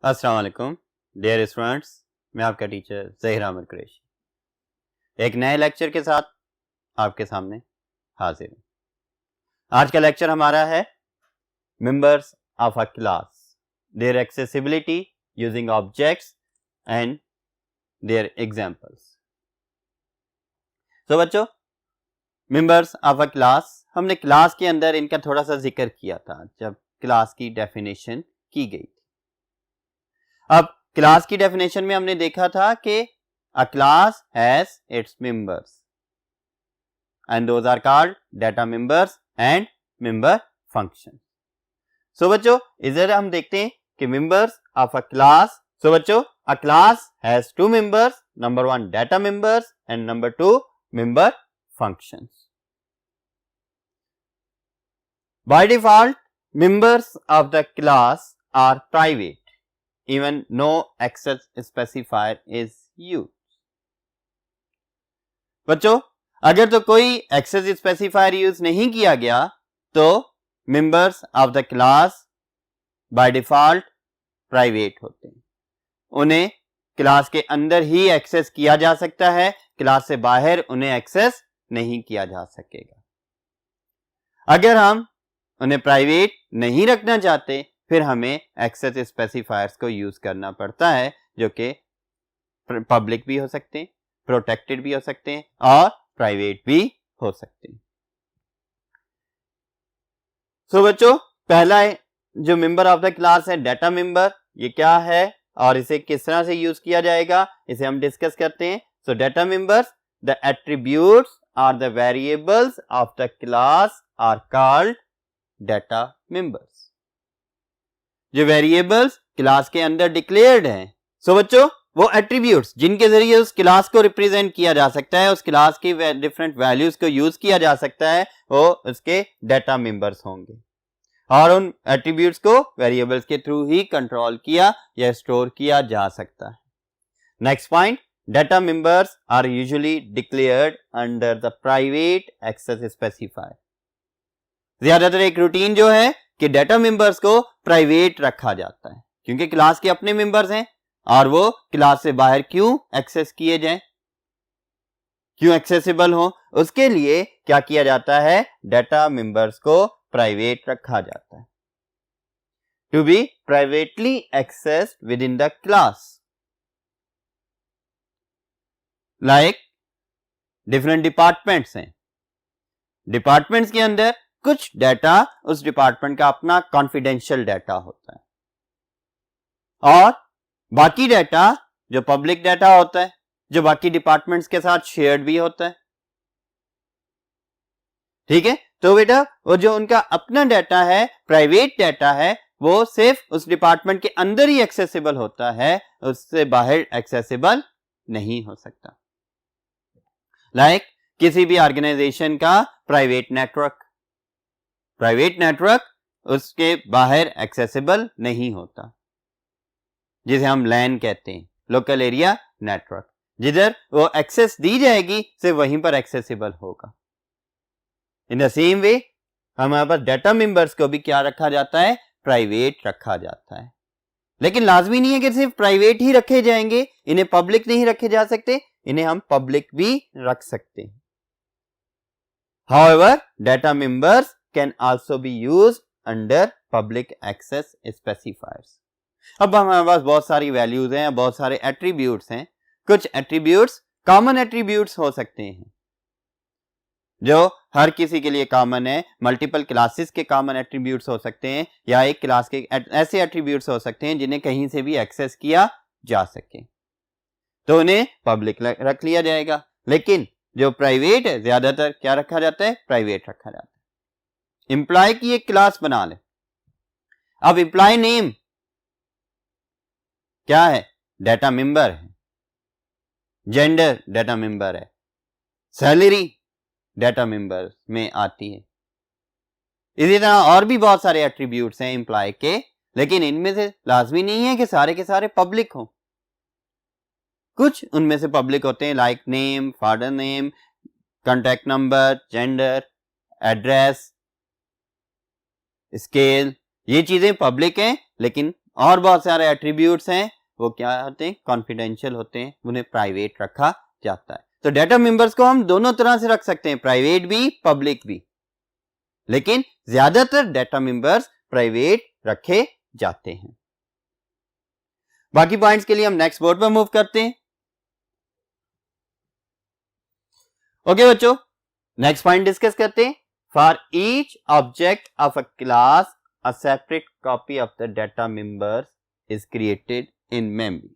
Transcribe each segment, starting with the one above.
अस्सलाम वालेकुम dear students, मैं आपका टीचर ज़हीर अहमद कुरैशी एक नए लेक्चर के साथ आपके सामने हाजिर हूँ। आज का लेक्चर हमारा है members of a class, their accessibility using objects and their examples. तो बच्चों, मेंबर्स ऑफ अ क्लास, हमने क्लास के अंदर इनका थोड़ा सा जिक्र किया था जब क्लास की डेफिनेशन की गई थी। अब क्लास की डेफिनेशन में हमने देखा था कि a class has its members and those are called data members and member function. So बच्चों, इधर हम देखते हैं कि members of a class. So बच्चों, a class has two members, number one data members and number two member functions. By default members of the class are private even no access specifier is used। बच्चों, अगर तो कोई access specifier use नहीं किया गया तो members of the class by default private होते हैं। उन्हें क्लास के अंदर ही एक्सेस किया जा सकता है, क्लास से बाहर उन्हें एक्सेस नहीं किया जा सकेगा। अगर हम उन्हें प्राइवेट नहीं रखना चाहते फिर हमें एक्सेस स्पेसिफायर्स को यूज करना पड़ता है, जो कि पब्लिक भी हो सकते हैं, प्रोटेक्टेड भी हो सकते हैं और प्राइवेट भी हो सकते हैं। सो बच्चों, पहला जो मेंबर ऑफ द क्लास है डाटा मेंबर, ये क्या है और इसे किस तरह से यूज किया जाएगा इसे हम डिस्कस करते हैं। So data members, the attributes are the variables of the class are called data members. जो वेरिएबल्स क्लास के अंदर डिक्लेयर्ड हैं, सो बच्चों वो एट्रीब्यूट्स जिनके जरिए उस क्लास को रिप्रेजेंट किया जा सकता है, उस क्लास की डिफरेंट वैल्यूज को यूज किया जा सकता है, वो उसके डाटा मेंबर्स होंगे और उन एट्रीब्यूट्स को वेरिएबल्स के थ्रू ही कंट्रोल किया या स्टोर किया जा सकता है। Next point, data members are usually declared under the private access specifier. ज्यादातर एक रूटीन जो है कि डाटा मेंबर्स को प्राइवेट रखा जाता है क्योंकि क्लास के अपने मेंबर्स हैं और वो क्लास से बाहर क्यों एक्सेस किए जाएं, क्यों एक्सेसिबल हो, उसके लिए क्या किया जाता है, डाटा मेंबर्स को प्राइवेट रखा जाता है। To be privately accessed within the class, like different departments हैं, डिपार्टमेंट्स के अंदर कुछ डाटा उस डिपार्टमेंट का अपना कॉन्फिडेंशियल डाटा होता है और बाकी डाटा जो पब्लिक डाटा होता है, जो बाकी डिपार्टमेंट्स के साथ शेयर्ड भी होता है। ठीक है, तो बेटा वो जो उनका अपना डाटा है, प्राइवेट डाटा है, वो सिर्फ उस डिपार्टमेंट के अंदर ही एक्सेसिबल होता है, उससे बाहर एक्सेसिबल नहीं हो सकता। लाइक किसी भी ऑर्गेनाइजेशन का प्राइवेट नेटवर्क उसके बाहर एक्सेसिबल नहीं होता, जिसे हम लैन कहते हैं, लोकल एरिया नेटवर्क। जिधर वो एक्सेस दी जाएगी सिर्फ वहीं पर एक्सेसिबल होगा। इन द सेम वे हमारे पास डाटा मेंबर्स को भी क्या रखा जाता है, प्राइवेट रखा जाता है। लेकिन लाजमी नहीं है कि सिर्फ प्राइवेट ही रखे जाएंगे, इन्हें पब्लिक नहीं रखे जा सकते, इन्हें हम पब्लिक भी रख सकते हैं। However, data members can also be used under public access specifiers। अब हमारे पास बहुत सारी वैल्यूज हैं, बहुत सारे एट्रीब्यूट्स हैं। कुछ एट्रीब्यूट्स कॉमन एट्रीब्यूट्स हो सकते हैं जो हर किसी के लिए कॉमन है, मल्टीपल क्लासेस के कॉमन एट्रीब्यूट्स हो सकते हैं, या एक क्लास के ऐसे एट्रीब्यूट्स हो सकते हैं जिन्हें कहीं से भी एक्सेस किया जा सके, तो उन्हें पब्लिक रख लिया जाएगा। लेकिन जो प्राइवेट है ज्यादातर क्या रखा जाता है, प्राइवेट रखा जाता है। एम्प्लॉय की एक क्लास बना ले। अब एम्प्लॉय नेम क्या है, डाटा मेंबर है। जेंडर डाटा मेंबर है। सैलरी डाटा मेंबर में आती है। इसी तरह और भी बहुत सारे एट्रीब्यूट्स हैं एम्प्लॉय के, लेकिन इनमें से लाजमी नहीं है कि सारे के सारे पब्लिक हों। कुछ उनमें से पब्लिक होते हैं, like name, father name, contact number, gender, address, scale, ये चीजें पब्लिक हैं, लेकिन और बहुत सारे एट्रीब्यूट्स हैं वो क्या होते हैं, कॉन्फिडेंशियल होते हैं, उन्हें प्राइवेट रखा जाता है। तो डाटा मेंबर्स को हम दोनों तरह से रख सकते हैं, प्राइवेट भी पब्लिक भी, लेकिन ज्यादातर डाटा मेंबर्स प्राइवेट रखे जाते हैं। बाकी पॉइंट्स के लिए हम नेक्स्ट बोर्ड पर मूव करते हैं। ओके बच्चों, नेक्स्ट पॉइंट डिस्कस करते हैं। For each object of a class a separate copy of the data members is created in memory.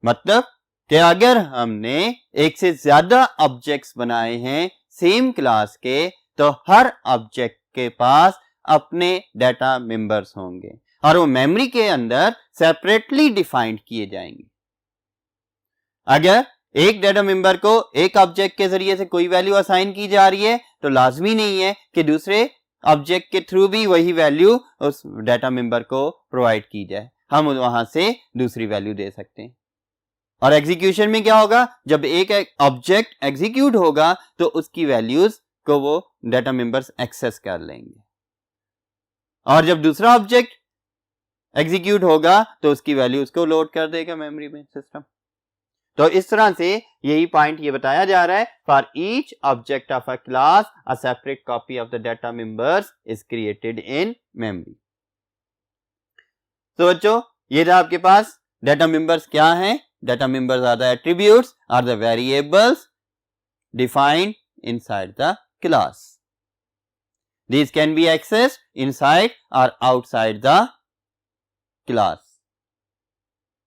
मतलब कि अगर हमने एक से ज्यादा ऑब्जेक्ट्स बनाए हैं सेम क्लास के, तो हर ऑब्जेक्ट के पास अपने डाटा मेंबर्स होंगे और वो मेमोरी के अंदर सेपरेटली डिफाइंड किए जाएंगे। अगर एक डाटा मेंबर को एक ऑब्जेक्ट के जरिए से कोई वैल्यू असाइन की जा रही है, तो लाजमी नहीं है कि दूसरे ऑब्जेक्ट के थ्रू भी वही वैल्यू उस डाटा मेंबर को प्रोवाइड की जाए, हम वहां से दूसरी वैल्यू दे सकते हैं। और एग्जीक्यूशन में क्या होगा, जब एक ऑब्जेक्ट एग्जीक्यूट होगा तो उसकी वैल्यूज को वो डाटा मेंबर्स एक्सेस कर लेंगे, और जब दूसरा ऑब्जेक्ट एग्जीक्यूट होगा तो उसकी वैल्यूज को लोड कर देगा मेमोरी में सिस्टम। तो इस तरह से यही पॉइंट ये बताया जा रहा है, for each object of a class a separate copy of the data members is created in memory. तो बच्चों, ये था आपके पास डाटा मेंबर्स क्या हैं। Data members are the attributes are the variables defined inside the class. These can be accessed inside or outside the class.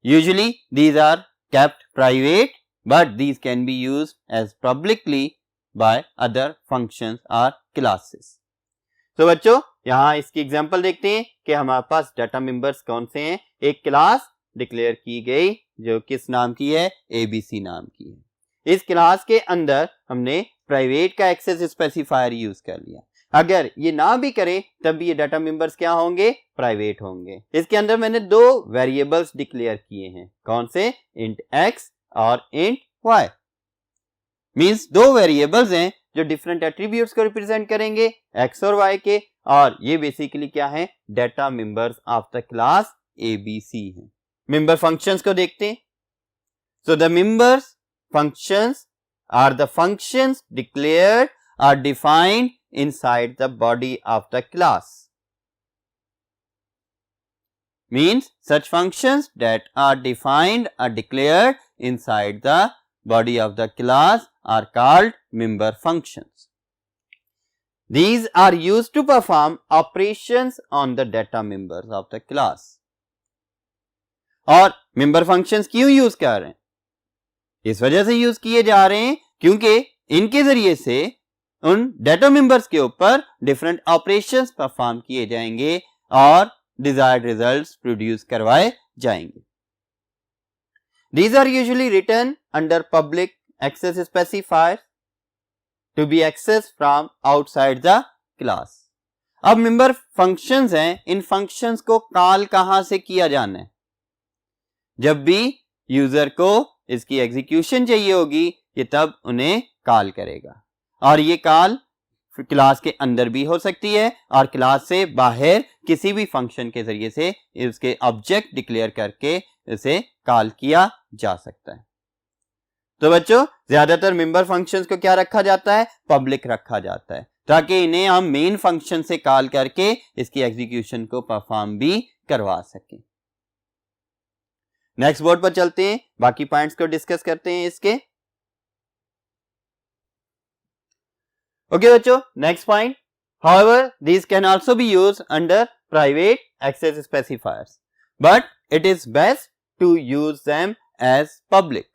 Usually these are kept private, but these can be used as publicly by other functions or classes. तो बच्चों, यहाँ इसकी example देखते हैं कि हमारे पास data members कौन से हैं। एक क्लास डिक्लेयर की गई जो किस नाम की है, ABC नाम की है। इस क्लास के अंदर हमने प्राइवेट का एक्सेस स्पेसिफायर यूज कर लिया। अगर ये ना भी करें तब भी ये डाटा मेंबर्स क्या होंगे, प्राइवेट होंगे। इसके अंदर मैंने दो वेरिएबल्स डिक्लेयर किए हैं, कौन से, इंट x और इंट y। मींस दो वेरिएबल्स हैं जो डिफरेंट एट्रीब्यूट्स को रिप्रेजेंट करेंगे, x और y के, और ये बेसिकली क्या है, data members of the class ABC है। मेंबर फंक्शंस को देखते हैं। So the members functions are the functions declared or defined inside the body of the class. Means such functions that are defined or declared inside the body of the class are called member functions. These are used to perform operations on the data members of the class. और member functions क्यों use कर रहे हैं, इस वजह से use किए जा रहे हैं क्योंकि इनके जरिए से उन डाटा मेंबर्स के ऊपर डिफरेंट ऑपरेशंस परफॉर्म किए जाएंगे और डिजायर्ड रिजल्ट्स प्रोड्यूस करवाए जाएंगे। These are usually written under public access specifiers to be accessed from outside the class. अब मेंबर फंक्शंस हैं, इन फंक्शंस को कॉल कहां से किया जाना है, जब भी यूजर को इसकी एग्जीक्यूशन चाहिए होगी ये तब उन्हें कॉल करेगा, और ये कॉल क्लास के अंदर भी हो सकती है और क्लास से बाहर किसी भी फंक्शन के जरिए से उसके ऑब्जेक्ट डिक्लेयर करके इसे कॉल किया जा सकता है। तो बच्चों, ज्यादातर मेंबर फंक्शंस को क्या रखा जाता है, पब्लिक रखा जाता है, ताकि इन्हें हम मेन फंक्शन से कॉल करके इसकी एग्जीक्यूशन को परफॉर्म भी करवा सकें। नेक्स्ट बोर्ड पर चलते हैं, बाकी पॉइंट्स को डिस्कस करते हैं इसके। ओके बच्चों, next point, however these can also be used under private access specifiers, but it is best to use them as public.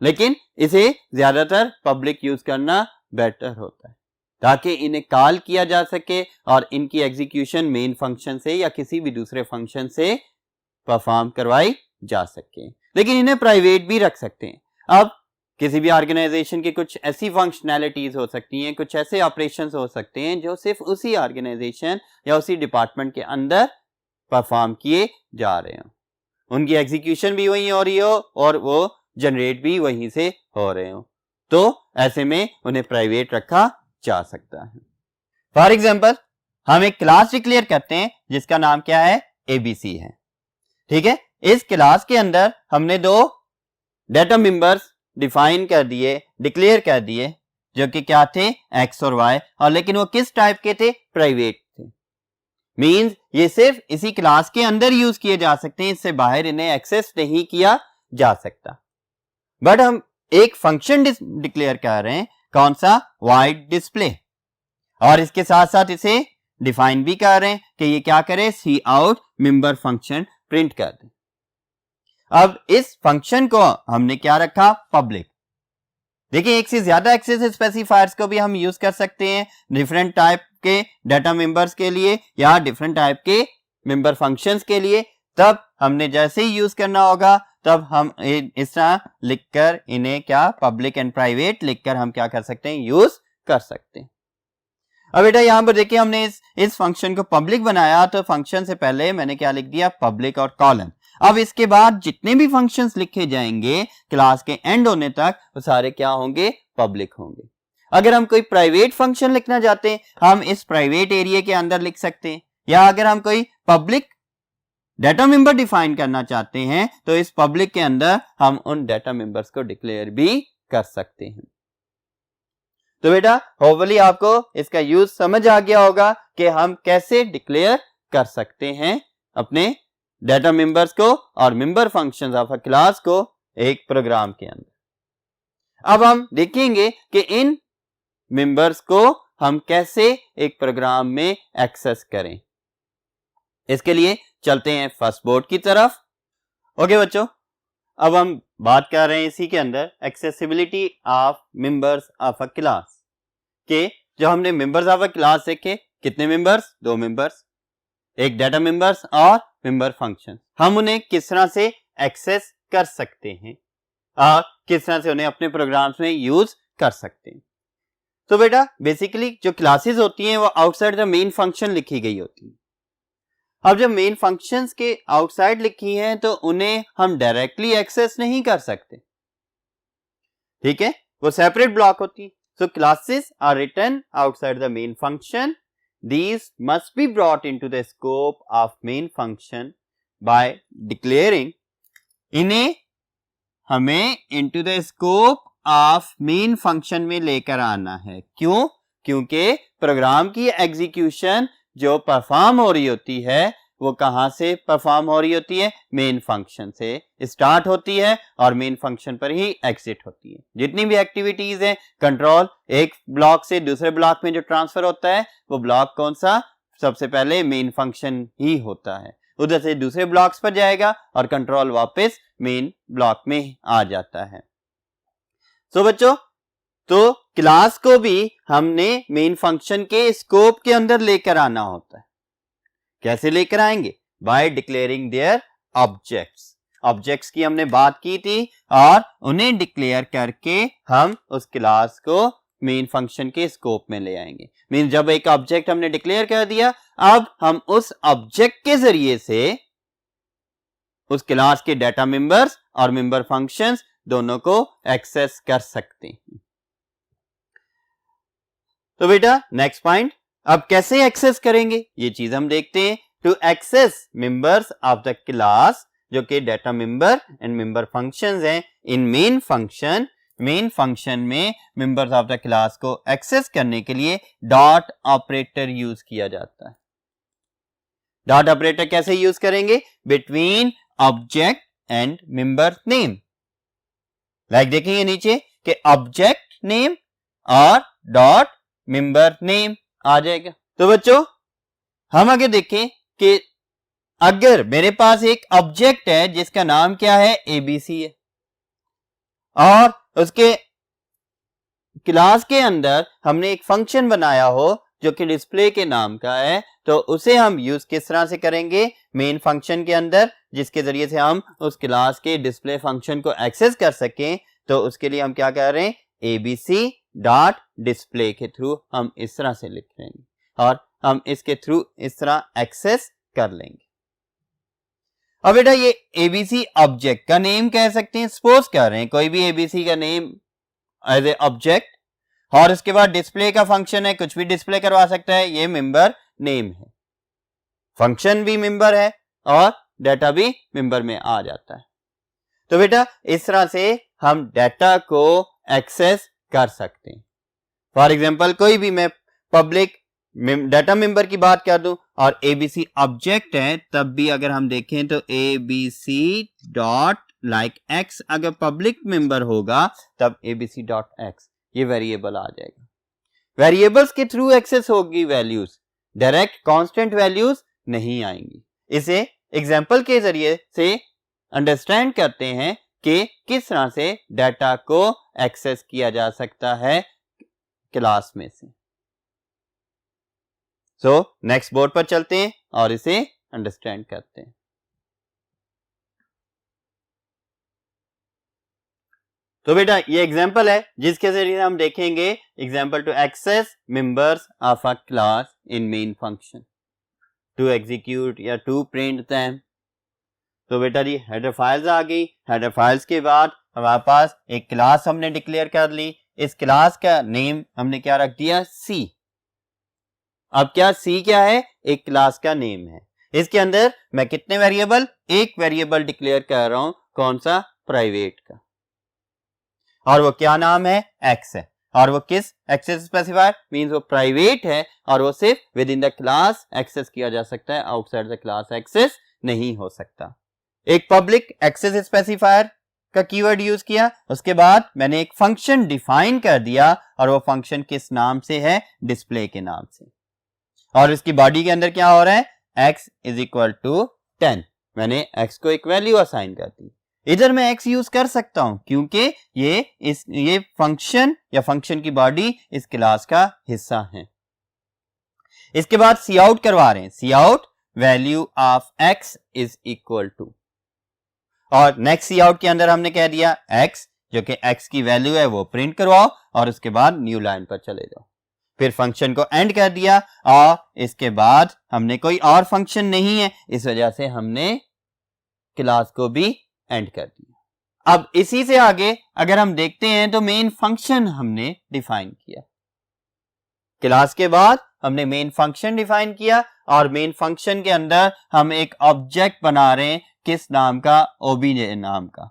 लेकिन इसे ज्यादातर पब्लिक यूज करना बेटर होता है ताकि इन्हें कॉल किया जा सके और इनकी एग्जीक्यूशन मेन फंक्शन से या किसी भी दूसरे फंक्शन से परफॉर्म करवाई जा सके। लेकिन इन्हें प्राइवेट भी रख सकते हैं। अब किसी भी ऑर्गेनाइजेशन की कुछ ऐसी फंक्शनैलिटीज हो सकती हैं, कुछ ऐसे ऑपरेशंस हो सकते हैं जो सिर्फ उसी ऑर्गेनाइजेशन या उसी डिपार्टमेंट के अंदर परफॉर्म किए जा रहे हो, उनकी एग्जीक्यूशन भी वहीं हो रही हो और वो जनरेट भी वहीं से हो रहे हो, तो ऐसे में उन्हें प्राइवेट रखा जा सकता है। फॉर एग्जाम्पल, हम एक क्लास डिक्लेयर करते हैं जिसका नाम क्या है, एबीसी है। ठीक है, इस क्लास के अंदर हमने दो डाटा मेंबर्स डिफाइन कर दिए, डिक्लेयर कर दिए, जो कि क्या थे, एक्स और वाई, और लेकिन वो किस टाइप के थे, प्राइवेट थे। मींस ये सिर्फ इसी क्लास के अंदर यूज किए जा सकते हैं, इससे बाहर इन्हें एक्सेस नहीं किया जा सकता। बट हम एक फंक्शन डिक्लेयर कर रहे हैं, कौन सा, वाइड डिस्प्ले, और इसके साथ साथ इसे डिफाइन भी कर रहे हैं कि ये क्या करे, सी आउट मेंबर फंक्शन प्रिंट कर दे। अब इस फंक्शन को हमने क्या रखा, पब्लिक। देखिए, एक से ज्यादा एक्सेस स्पेसिफायर्स को भी हम यूज कर सकते हैं डिफरेंट टाइप के डाटा मेंबर्स के लिए या डिफरेंट टाइप के मेंबर फंक्शंस के लिए। तब हमने जैसे ही यूज करना होगा तब हम इस तरह लिखकर इन्हें क्या, पब्लिक एंड प्राइवेट लिखकर हम क्या कर सकते हैं, यूज कर सकते हैं। अब बेटा यहां पर देखिए, हमने इस फंक्शन को पब्लिक बनाया, तो फंक्शन से पहले मैंने क्या लिख दिया, पब्लिक और कॉलन। अब इसके बाद जितने भी फंक्शंस लिखे जाएंगे क्लास के एंड होने तक, वो सारे क्या होंगे, पब्लिक होंगे। अगर हम कोई प्राइवेट फंक्शन लिखना चाहते हैं, हम इस प्राइवेट एरिया के अंदर लिख सकते हैं, या अगर हम कोई पब्लिक डाटा मेंबर डिफाइन करना चाहते हैं तो इस पब्लिक के अंदर हम उन डाटा मेंबर्स को डिक्लेयर भी कर सकते हैं। तो बेटा होपफुली आपको इसका यूज समझ आ गया होगा कि हम कैसे डिक्लेयर कर सकते हैं अपने डाटा मेंबर्स को और member functions of a class को एक प्रोग्राम के अंदर। अब हम देखेंगे कि इन मेंबर्स को हम कैसे एक प्रोग्राम में एक्सेस करें। इसके लिए चलते हैं फर्स्ट बोर्ड की तरफ। ओके बच्चों, अब हम बात कर रहे हैं इसी के अंदर accessibility of members of a class के। जो हमने मेंबर्स ऑफ अ क्लास देखे, कितने मेंबर्स, दो मेंबर्स, एक डाटा मेंबर्स और मेंबर फंक्शन। हम उन्हें किस तरह से एक्सेस कर सकते हैं और किस तरह से उन्हें अपने प्रोग्राम्स में यूज कर सकते हैं। तो बेटा बेसिकली जो क्लासेस होती हैं वो आउटसाइड द मेन फंक्शन लिखी गई होती है। अब जब मेन फंक्शंस के आउटसाइड लिखी हैं तो उन्हें हम डायरेक्टली एक्सेस नहीं कर सकते, ठीक है, वो सेपरेट ब्लॉक होती है। So classes are written outside the main function, these must be brought into the scope of main function by declaring। इन्हें हमें into the scope of main function में लेकर आना है। क्यों? क्योंकि प्रोग्राम की एग्जीक्यूशन जो परफॉर्म हो रही होती है वो कहां से परफॉर्म हो रही होती है, मेन फंक्शन से स्टार्ट होती है और मेन फंक्शन पर ही एग्जिट होती है। जितनी भी एक्टिविटीज है, कंट्रोल एक ब्लॉक से दूसरे ब्लॉक में जो ट्रांसफर होता है वो ब्लॉक कौन सा, सबसे पहले मेन फंक्शन ही होता है। उधर से दूसरे ब्लॉक्स पर जाएगा और कंट्रोल वापस मेन ब्लॉक में आ जाता है। सो बच्चों, तो क्लास को भी हमने मेन फंक्शन के स्कोप के अंदर लेकर आना होता है। कैसे लेकर आएंगे, by declaring their objects. Objects की हमने बात की थी और उन्हें डिक्लेयर करके हम उस क्लास को मेन फंक्शन के स्कोप में ले आएंगे। मीन जब एक ऑब्जेक्ट हमने डिक्लेयर कर दिया, अब हम उस ऑब्जेक्ट के जरिए से उस क्लास के डाटा मेंबर्स और मेंबर फंक्शंस दोनों को एक्सेस कर सकते हैं। तो बेटा नेक्स्ट पॉइंट, अब कैसे एक्सेस करेंगे ये चीज हम देखते हैं। To access members of the class, जो कि data member and member functions हैं, इन मेन फंक्शन में मेंबर्स ऑफ द क्लास को एक्सेस करने के लिए डॉट ऑपरेटर यूज किया जाता है। डॉट ऑपरेटर कैसे यूज करेंगे, between object and member name. Like देखेंगे नीचे कि ऑब्जेक्ट नेम और डॉट मेंबर नेम आ जाएगा। तो बच्चों हम आगे देखें कि अगर मेरे पास एक ऑब्जेक्ट है जिसका नाम क्या है, एबीसी है, और उसके क्लास के अंदर हमने एक फंक्शन बनाया हो जो कि डिस्प्ले के नाम का है, तो उसे हम यूज किस तरह से करेंगे, मेन फंक्शन के अंदर, जिसके जरिए से हम उस क्लास के डिस्प्ले फंक्शन को एक्सेस कर सकें। तो उसके लिए हम क्या कर रहे हैं, एबीसी डॉट डिस्प्ले के थ्रू हम इस तरह से लिख रहे हैं और हम इसके थ्रू इस तरह एक्सेस कर लेंगे। अब बेटा ये एबीसी ऑब्जेक्ट का नेम कह सकते हैं, सपोज कर रहे हैं कोई भी एबीसी का नेम एज ए ऑब्जेक्ट, और उसके बाद डिस्प्ले का फंक्शन है, कुछ भी डिस्प्ले करवा सकता है, ये मेंबर नेम है, फंक्शन भी मेंबर है और डाटा भी मेंबर में आ जाता है। तो बेटा इस तरह से हम डाटा को एक्सेस कर सकते हैं। फॉर एग्जांपल कोई भी मैं पब्लिक डाटा मेंबर की बात कर दूं और एबीसी ऑब्जेक्ट है, तब भी अगर हम देखें तो एबीसी डॉट लाइक एक्स अगर पब्लिक मेंबर होगा तब एबीसी डॉट एक्स ये वेरिएबल आ जाएगा। वेरिएबल्स के थ्रू एक्सेस होगी वैल्यूज, डायरेक्ट कांस्टेंट वैल्यूज नहीं आएंगी। इसे एग्जांपल के जरिए से अंडरस्टैंड करते हैं कि किस तरह से डाटा को एक्सेस किया जा सकता है क्लास में से। सो नेक्स्ट बोर्ड पर चलते हैं और इसे अंडरस्टैंड करते हैं। तो बेटा ये एग्जांपल है जिसके जरिए हम देखेंगे example to access members of a class in main function to execute या टू प्रिंट देम। तो बेटा जी हेडर फाइल्स आ गई। हेडर फाइल्स के बाद हमारे पास एक क्लास हमने डिक्लेयर कर ली। इस क्लास का नेम हमने क्या रख दिया, सी। अब क्या सी क्या है, एक क्लास का नेम है। इसके अंदर मैं कितने वेरिएबल, एक वेरिएबल डिक्लेयर कर रहा हूं, कौन सा, प्राइवेट का, और वो क्या नाम है, एक्स है। और वो किस एक्सेस स्पेसिफायर मींस वो प्राइवेट है और वो सिर्फ within the class access किया जा सकता है, आउटसाइड द क्लास एक्सेस नहीं हो सकता। एक पब्लिक एक्सेस स्पेसिफायर का कीवर्ड यूज किया, उसके बाद मैंने एक फंक्शन डिफाइन कर दिया और वो फंक्शन किस नाम से है, डिस्प्ले के नाम से। और इसकी बॉडी के अंदर क्या हो रहा है, x इज इक्वल टू 10। मैंने x को एक वैल्यू असाइन कर दी। इधर मैं x यूज कर सकता हूं क्योंकि ये फंक्शन या फंक्शन की बॉडी इस क्लास का हिस्सा है। इसके बाद सी आउट करवा रहे हैं, C out value of x is equal to, और नेक्स्ट सी आउट के अंदर हमने कह दिया x जो कि x की वैल्यू है वो प्रिंट करवाओ और उसके बाद न्यू लाइन पर चले जाओ। फिर फंक्शन को एंड कर दिया और इसके बाद हमने कोई और फंक्शन नहीं है, इस वजह से हमने क्लास को भी एंड कर दिया। अब इसी से आगे अगर हम देखते हैं तो मेन फंक्शन हमने डिफाइन किया। क्लास के बाद हमने मेन फंक्शन डिफाइन किया और मेन फंक्शन के अंदर हम एक ऑब्जेक्ट बना रहे हैं, किस नाम का, ओबीजे नाम का।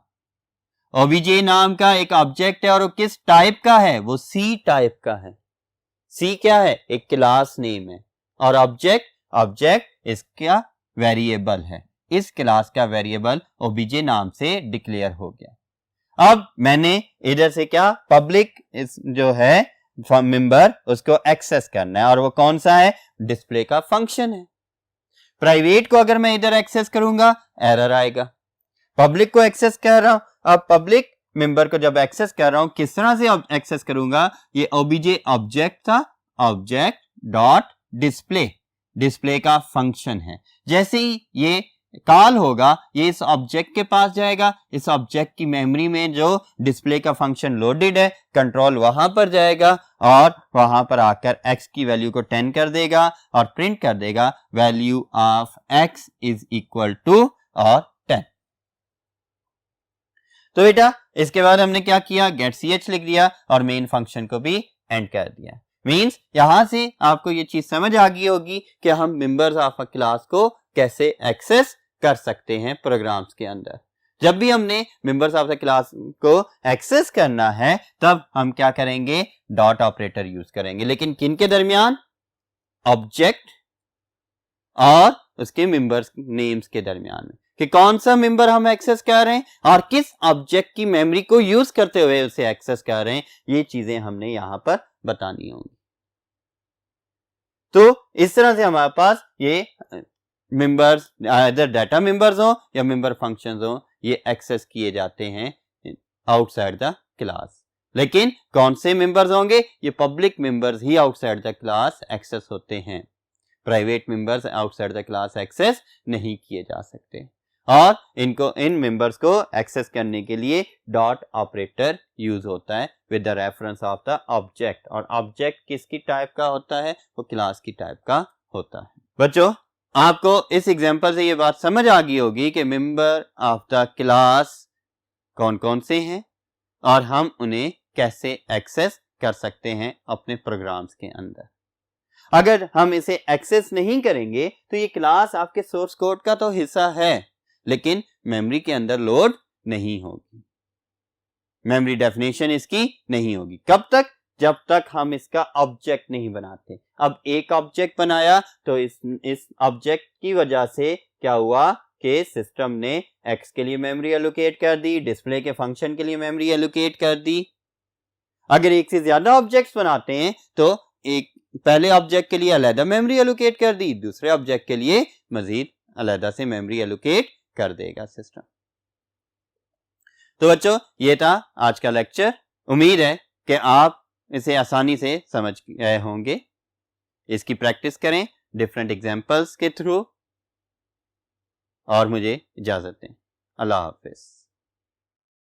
ओबीजे नाम का एक ऑब्जेक्ट है और वो किस टाइप का है, वो सी टाइप का है। सी क्या है, एक क्लास नेम है और ऑब्जेक्ट इसका वेरिएबल है। इस क्लास का वेरिएबल ओबीजे नाम से डिक्लेयर हो गया। अब मैंने इधर से क्या, पब्लिक जो है मेंबर उसको एक्सेस करना है और वो कौन सा है, डिस्प्ले का फंक्शन है। प्राइवेट को अगर मैं इधर एक्सेस करूंगा एरर आएगा। पब्लिक को एक्सेस कर रहा हूं, अब पब्लिक मेंबर को जब एक्सेस कर रहा हूं किस तरह से एक्सेस करूंगा, ये ओबीजे ऑब्जेक्ट था, ऑब्जेक्ट डॉट डिस्प्ले का फंक्शन है। जैसे ही ये कॉल होगा ये इस ऑब्जेक्ट के पास जाएगा, इस ऑब्जेक्ट की मेमोरी में जो डिस्प्ले का फंक्शन लोडेड है कंट्रोल वहां पर जाएगा और वहां पर आकर x की वैल्यू को 10 कर देगा और प्रिंट कर देगा value of x is equal to और 10। तो बेटा इसके बाद हमने क्या किया, गेट ch लिख दिया और मेन फंक्शन को भी एंड कर दिया। मींस यहां से आपको ये चीज समझ आ गई होगी कि हम मेंबर्स ऑफ अ क्लास को कैसे एक्सेस कर सकते हैं प्रोग्राम्स के अंदर। जब भी हमने मेंबर्स ऑफ द क्लास को एक्सेस करना है तब हम क्या करेंगे, डॉट ऑपरेटर यूज करेंगे, लेकिन किन के दरमियान, ऑब्जेक्ट और उसके मेंबर्स नेम्स के दरमियान में, कि कौन सा मेंबर हम एक्सेस कर रहे हैं और किस ऑब्जेक्ट की मेमोरी को यूज करते हुए उसे एक्सेस कर रहे हैं, ये चीजें हमने यहां पर बतानी होंगी। तो इस तरह से हमारे पास ये मेंबर्स इधर डाटा मेंबर्स हो या मेंबर फंक्शंस हो, ये एक्सेस किए जाते हैं आउटसाइड द क्लास। लेकिन कौन से मेंबर्स होंगे, ये पब्लिक मेंबर्स ही आउटसाइड द क्लास एक्सेस होते हैं। Private members outside the class access नहीं किए जा सकते और इन मेंबर्स को एक्सेस करने के लिए डॉट ऑपरेटर यूज होता है with the reference of the object, और ऑब्जेक्ट किसकी टाइप का होता है, वो क्लास की टाइप का होता है। बच्चों आपको इस एग्जांपल से ये बात समझ आ गई होगी कि मेंबर ऑफ द क्लास कौन कौन से हैं और हम उन्हें कैसे एक्सेस कर सकते हैं अपने प्रोग्राम्स के अंदर। अगर हम इसे एक्सेस नहीं करेंगे तो ये क्लास आपके सोर्स कोड का तो हिस्सा है, लेकिन मेमोरी के अंदर लोड नहीं होगी, मेमोरी डेफिनेशन इसकी नहीं होगी। कब तक? जब तक हम इसका ऑब्जेक्ट नहीं बनाते। अब एक ऑब्जेक्ट बनाया तो इस ऑब्जेक्ट की वजह से क्या हुआ कि सिस्टम ने एक्स के लिए मेमोरी एलोकेट कर दी, डिस्प्ले के फंक्शन के लिए मेमोरी एलोकेट कर दी। अगर एक से ज्यादा ऑब्जेक्ट्स बनाते हैं तो एक पहले ऑब्जेक्ट के लिए अलग मेमोरी एलोकेट कर दी, दूसरे ऑब्जेक्ट के लिए मजीद अलग से मेमोरी एलोकेट कर देगा सिस्टम। तो बच्चों, ये था आज का लेक्चर। उम्मीद है कि आप इसे आसानी से समझ गए होंगे। इसकी प्रैक्टिस करें डिफरेंट एग्जांपल्स के थ्रू, और मुझे इजाजत दें। अल्लाह हाफिज।